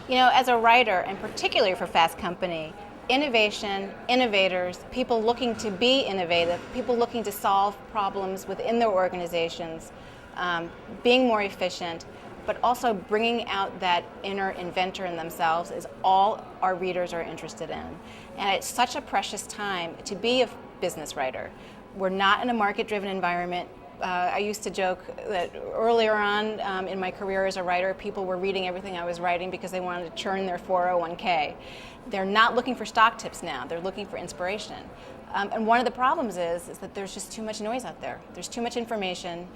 You know, as a writer, and particularly for Fast Company, innovation, innovators, people looking to be innovative, people looking to solve problems within their organizations, being more efficient, but also bringing out that inner inventor in themselves is all our readers are interested in. And it's such a precious time to be a business writer. We're not in a market-driven environment. I used to joke that earlier on in my career as a writer, people were reading everything I was writing because they wanted to churn their 401k. They're not looking for stock tips now, they're looking for inspiration. And one of the problems is that there's just too much noise out there. There's too much information.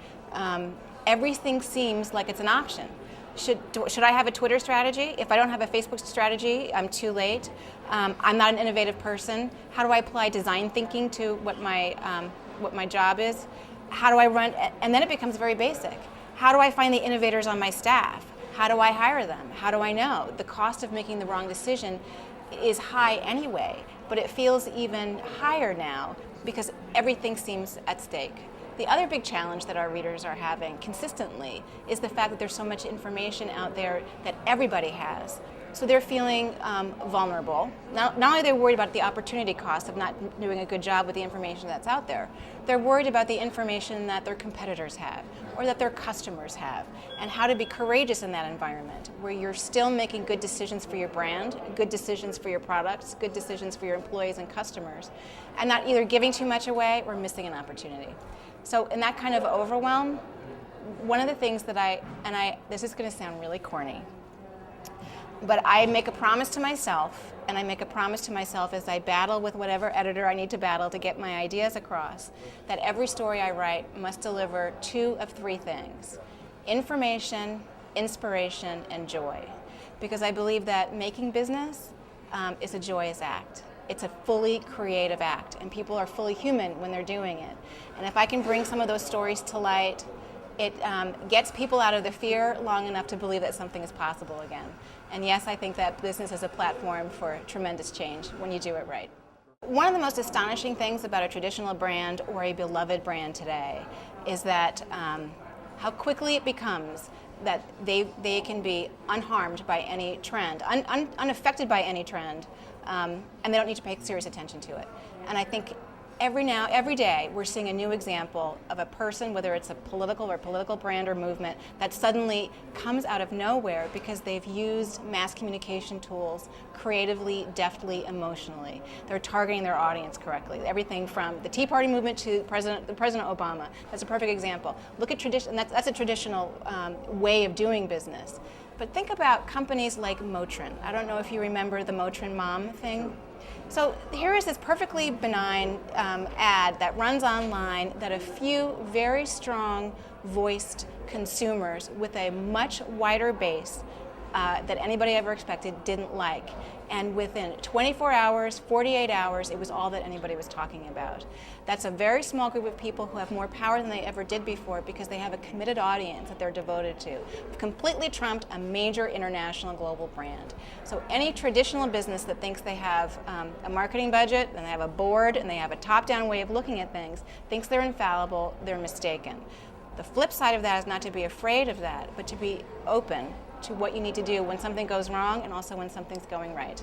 Everything seems like it's an option. Should I have a Twitter strategy? If I don't have a Facebook strategy, I'm too late. I'm not an innovative person. How do I apply design thinking to what my job is? How do I run? And then it becomes very basic. How do I find the innovators on my staff? How do I hire them? How do I know? The cost of making the wrong decision is high anyway, but it feels even higher now because everything seems at stake. The other big challenge that our readers are having consistently is the fact that there's so much information out there that everybody has. So they're feeling vulnerable. Not only are they worried about the opportunity cost of not doing a good job with the information that's out there, they're worried about the information that their competitors have or that their customers have, and how to be courageous in that environment where you're still making good decisions for your brand, good decisions for your products, good decisions for your employees and customers, and not either giving too much away or missing an opportunity. So in that kind of overwhelm, one of the things that this is going to sound really corny, but I make a promise to myself, and I make a promise to myself as I battle with whatever editor I need to battle to get my ideas across, that every story I write must deliver two of three things: information, inspiration, and joy. Because I believe that making business is a joyous act. It's a fully creative act, and people are fully human when they're doing it. And if I can bring some of those stories to light, it gets people out of the fear long enough to believe that something is possible again. And yes, I think that business is a platform for tremendous change when you do it right. One of the most astonishing things about a traditional brand or a beloved brand today is that how quickly it becomes that they can be unharmed by any trend, unaffected by any trend, and they don't need to pay serious attention to it. And I think every day, we're seeing a new example of a person, whether it's a political brand or movement, that suddenly comes out of nowhere because they've used mass communication tools creatively, deftly, emotionally. They're targeting their audience correctly. Everything from the Tea Party movement to President Obama. That's a perfect example. Look at tradition. That's a traditional way of doing business. But think about companies like Motrin. I don't know if you remember the Motrin Mom thing. So here is this perfectly benign ad that runs online that a few very strong voiced consumers with a much wider base that anybody ever expected didn't like. And within 24 hours, 48 hours, it was all that anybody was talking about. That's a very small group of people who have more power than they ever did before because they have a committed audience that they're devoted to. Completely trumped a major international global brand. So any traditional business that thinks they have a marketing budget and they have a board and they have a top-down way of looking at things, thinks they're infallible, they're mistaken. The flip side of that is not to be afraid of that, but to be open to what you need to do when something goes wrong and also when something's going right.